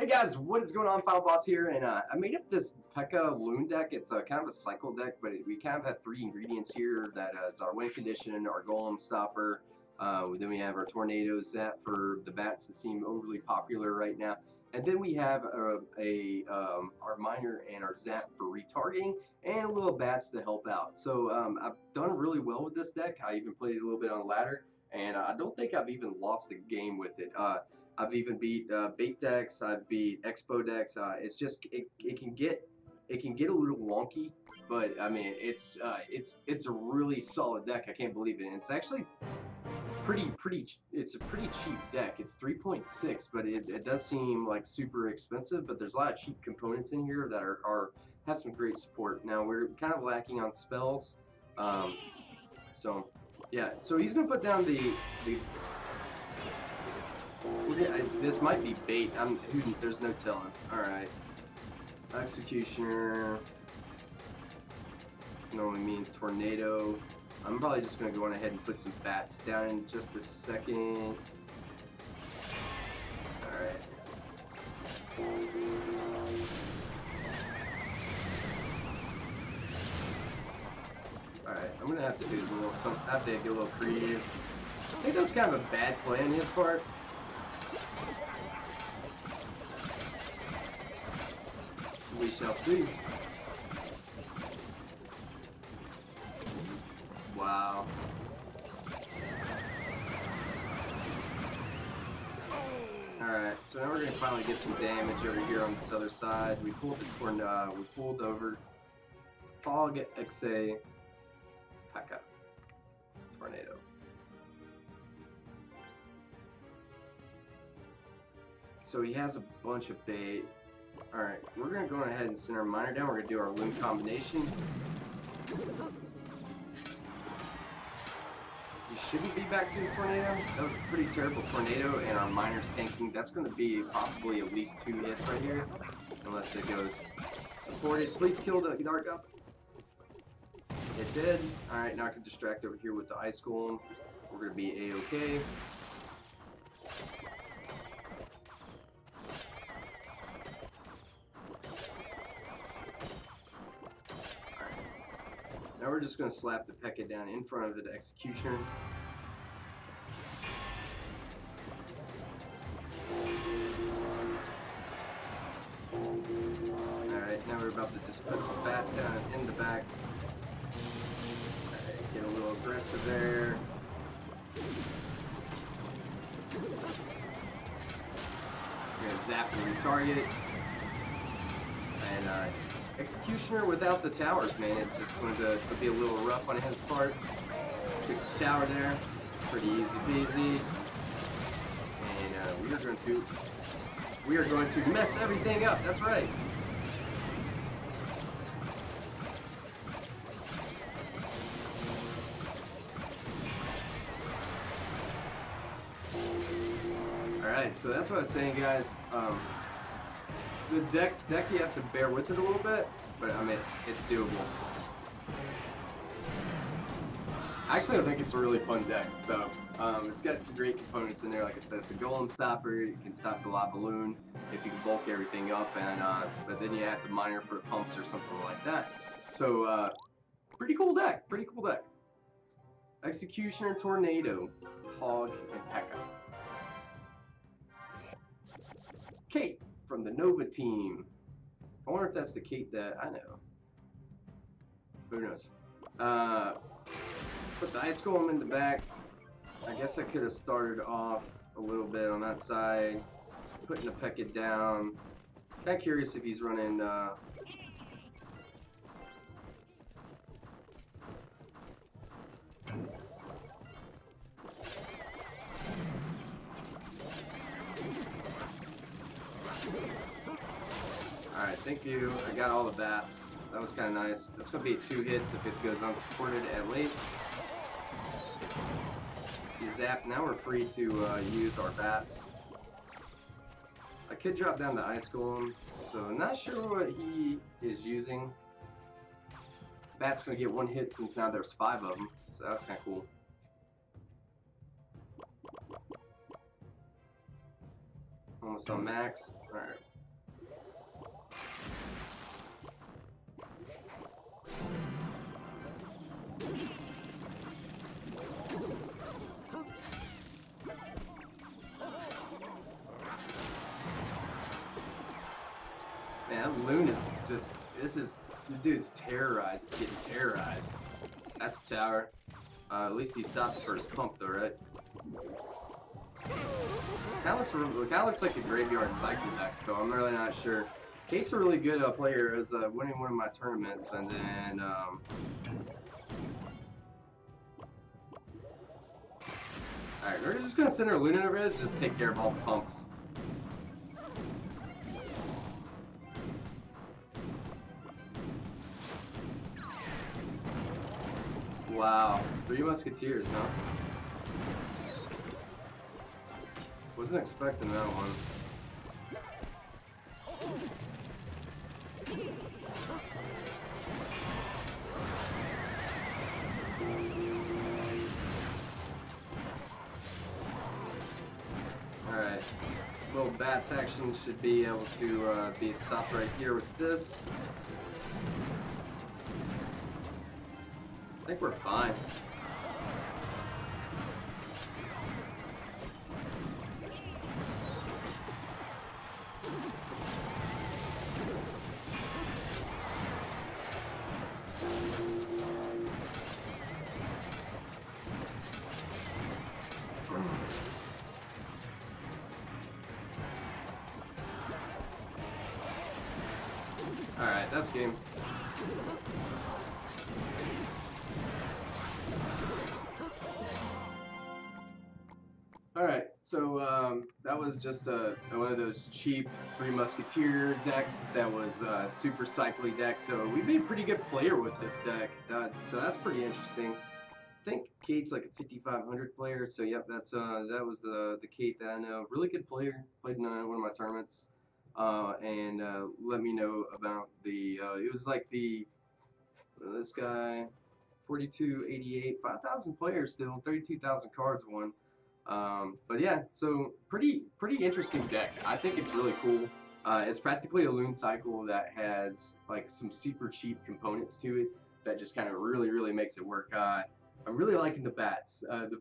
guys, what is going on? Final Boss here, and I made up this Pekka LOON deck. It's kind of a cycle deck, but we kind of have three ingredients here. That is our win condition, our golem stopper. Then we have our tornado zap for the bats that seem overly popular right now, and then we have our miner and our zap for retargeting, and a little bats to help out. So I've done really well with this deck. I even played it a little bit on ladder, and I don't think I've even lost a game with it. I've even beat bait decks. I've beat expo decks. It's just it can get a little wonky, but I mean it's a really solid deck. I can't believe it. And it's actually it's a pretty cheap deck. It's 3.6, but it does seem like super expensive. But there's a lot of cheap components in here that have some great support. Now we're kind of lacking on spells, so yeah. So he's gonna put down the this might be bait. There's no telling. Alright. Executioner. Normally means tornado. I'm probably just going to go on ahead and put some bats down in just a second. Alright. Alright, I'm going to have to do a little something. I have to get a little creative. I think that was kind of a bad play on his part. We shall see. Wow. Alright, so now we're gonna finally get some damage over here on this other side. We pulled the tornado, we pulled over Fog, EXE, Pekka, tornado. So he has a bunch of bait. Alright, we're going to go ahead and send our miner down. We're going to do our LOON combination. You shouldn't be back to his tornado. That was a pretty terrible tornado, and our miner's tanking. That's going to be probably at least 2 hits right here. Unless it goes supported. Please kill the dark up. It did. Alright, now I can distract over here with the ice golem. We're going to be A-okay. Now we're just going to slap the Pekka down in front of the Executioner. Alright, now we're about to just put some bats down in the back. Alright, get a little aggressive there. We're going to zap and retarget. And Executioner without the towers, man, it's just going to be a little rough on his part. Took the tower there, pretty easy peasy, and we are going to mess everything up. That's right. All right, so that's what I was saying, guys. The deck you have to bear with it a little bit, but I mean, it's doable. Actually, I think it's a really fun deck. So it's got some great components in there. Like I said, it's a golem stopper. You can stop the lava loon if you can bulk everything up, and but then you have to miner for the pumps or something like that. So pretty cool deck. Pretty cool deck. Executioner, tornado, hog, and Pekka. Kate from the Nova team. I wonder if that's the Kate that I know. Who knows? Put the ice golem in the back. I guess I could have started off a little bit on that side, putting the Pekka down. Kind of curious if he's running. Alright, thank you. I got all the bats. That was kind of nice. That's going to be 2 hits if it goes unsupported at least. You zap. Now we're free to use our bats. I could drop down the ice golems, so I'm not sure what he is using. Bat's going to get 1 hit since now there's 5 of them, so that's kind of cool. Almost on max. Alright. Man, that Loon is just, the dude's terrorized, getting terrorized. That's a tower. At least he stopped the first pump though, right? Kind of looks like a graveyard cycle deck, so I'm really not sure. Kate's a really good player, as winning one of my tournaments, and then alright, we're just gonna send our Loon over here to just take care of all the pumps. Wow, 3 Musketeers, huh? Wasn't expecting that one. Alright, little bats action should be able to be stopped right here with this. I think we're fine. Alright, that's game. Alright, so that was just one of those cheap 3 Musketeer decks that was super cycly deck, so we made a pretty good player with this deck, so that's pretty interesting. I think Kate's like a 5,500 player, so yep, that's that was the Kate that I know. Really good player, played in one of my tournaments, and let me know about the, it was like the, this guy, 4288, 5,000 players still, 32,000 cards won. But yeah, so pretty interesting deck. I think it's really cool. It's practically a Loon cycle that has like some super cheap components to it that just kind of really makes it work. I'm really liking the bats. The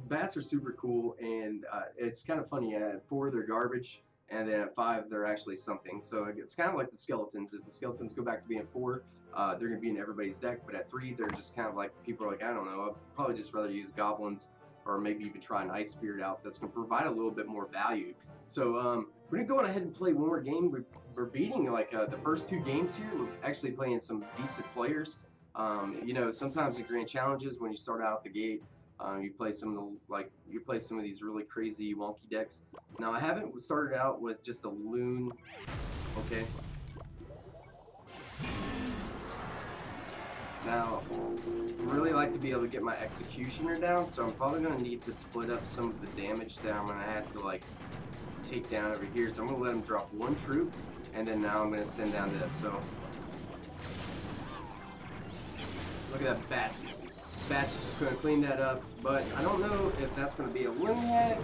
bats are super cool, and it's kind of funny. At 4 they're garbage, and then at 5 they're actually something. So it's kind of like the skeletons. If the skeletons go back to being 4, they're gonna be in everybody's deck. But at 3, they're just kind of like, people are like, I don't know, I'd probably just rather use goblins, or maybe even try an Ice Spirit out that's going to provide a little bit more value. So we're going to go on ahead and play one more game. We're beating like the first 2 games here. We're actually playing some decent players. You know, sometimes in Grand Challenges, when you start out the gate, you play some of these really crazy wonky decks. Now I haven't started out with just a Loon. Okay. Now, I really like to be able to get my Executioner down, so I'm probably going to need to split up some of the damage that I'm going to have to like take down over here. So I'm going to let him drop 1 troop, and then now I'm going to send down this. So look at that Bats. Bats are just going to clean that up, but I don't know if that's going to be a Loon yet.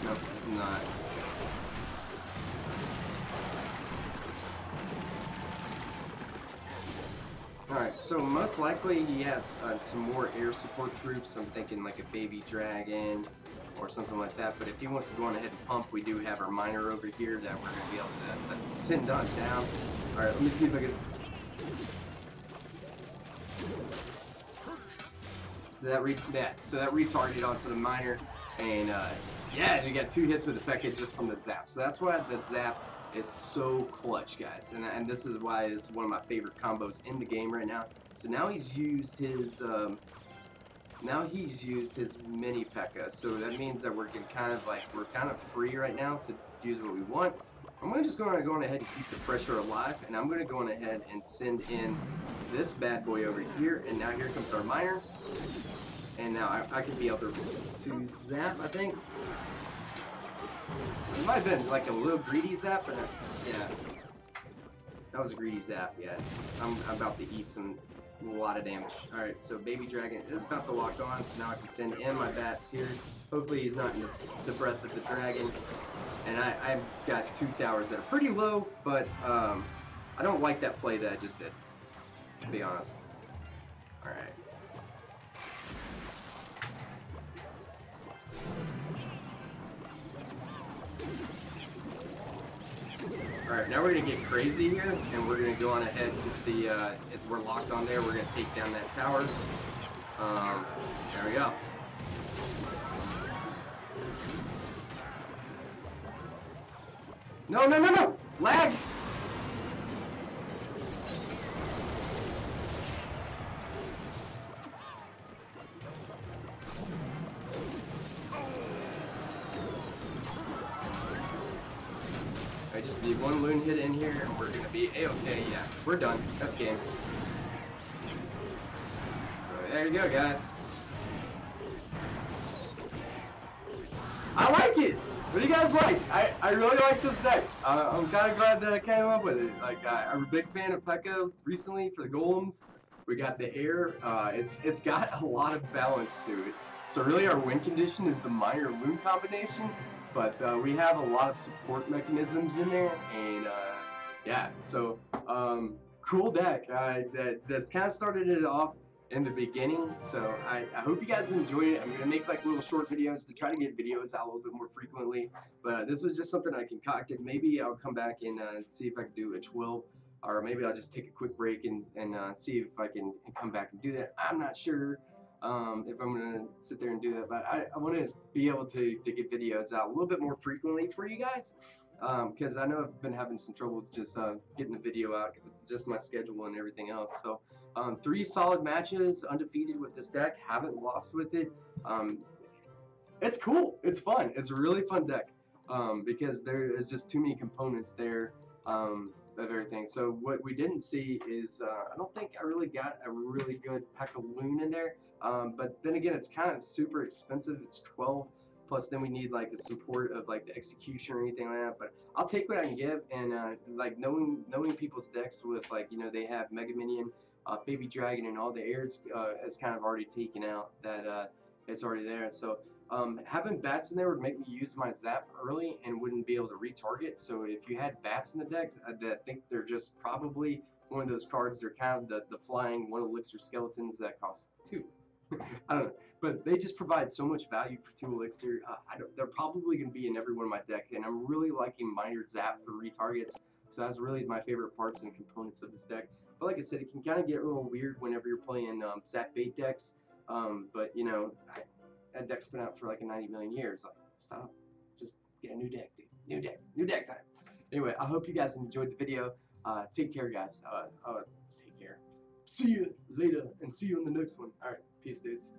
No, it's not. Alright, so most likely he has some more air support troops. I'm thinking like a baby dragon or something like that. But if he wants to go on ahead and pump, we do have our miner over here that we're going to be able to send on down. Alright, let me see if I can... So that retargeted onto the miner. And yeah, you got 2 hits with the Pekka just from the zap. So that's why that zap is so clutch, guys, and this is why it's one of my favorite combos in the game right now. So now he's used his mini Pekka, so that means that we're kind of free right now to use what we want. I'm just going to go on ahead and keep the pressure alive, and I'm going to go on ahead and send in this bad boy over here, and now here comes our miner, and now I can be able to zap, I think. It might have been like a little greedy zap, but yeah. That was a greedy zap, yes. I'm about to eat a lot of damage. Alright, so Baby Dragon is about to lock on, so now I can send in my bats here. Hopefully he's not in the breath of the dragon. And I've got 2 towers that are pretty low, but I don't like that play that I just did, to be honest. Alright. Alright, now we're gonna get crazy here, and we're gonna go on ahead since the as we're locked on there. We're gonna take down that tower. There we go. No, no, no, no! Lag! I just need one loon hit in here and we're gonna be A-okay. Yeah, we're done. That's game. So there you go, guys. I like it! What do you guys like? I really like this deck. I'm kind of glad that I came up with it. Like, I'm a big fan of Pekka recently for the golems. We got the air. It's got a lot of balance to it. So really our win condition is the minor loon combination. But we have a lot of support mechanisms in there, and yeah, so cool deck. That's kind of started it off in the beginning. So I hope you guys enjoyed it. I'm gonna make like little short videos to try to get videos out a little bit more frequently. But this was just something I concocted. Maybe I'll come back and see if I can do a 12, or maybe I'll just take a quick break and see if I can come back and do that. I'm not sure. If I'm gonna sit there and do that, but I want to be able to get videos out a little bit more frequently for you guys, because I know I've been having some troubles just getting the video out because of just my schedule and everything else. So 3 solid matches, undefeated with this deck, haven't lost with it. It's cool, it's fun, it's a really fun deck, because there is just too many components there. Of everything. So what we didn't see is I don't think I really got a really good Pekka Loon in there. But then again, it's kind of super expensive. It's 12 plus. Then we need like the support of like the execution or anything like that. But I'll take what I can give. And like knowing people's decks with like they have Mega Minion, Baby Dragon, and all the airs is kind of already taken out. That it's already there. So. Having bats in there would make me use my zap early and wouldn't be able to retarget. So if you had bats in the deck, I think they're just probably one of those cards. They're kind of the flying 1 elixir skeletons that cost 2. I don't know, but they just provide so much value for 2 elixir. They're probably going to be in every one of my deck, and I'm really liking minor zap for retargets. So that's really my favorite parts and components of this deck. But like I said, it can kind of get a little weird whenever you're playing zap bait decks. But that deck's been out for like 90 million years. Like, stop. Just get a new deck, dude. New deck time. Anyway, I hope you guys enjoyed the video. Take care, guys. Take care. See you later, and see you in the next one. All right, peace, dudes.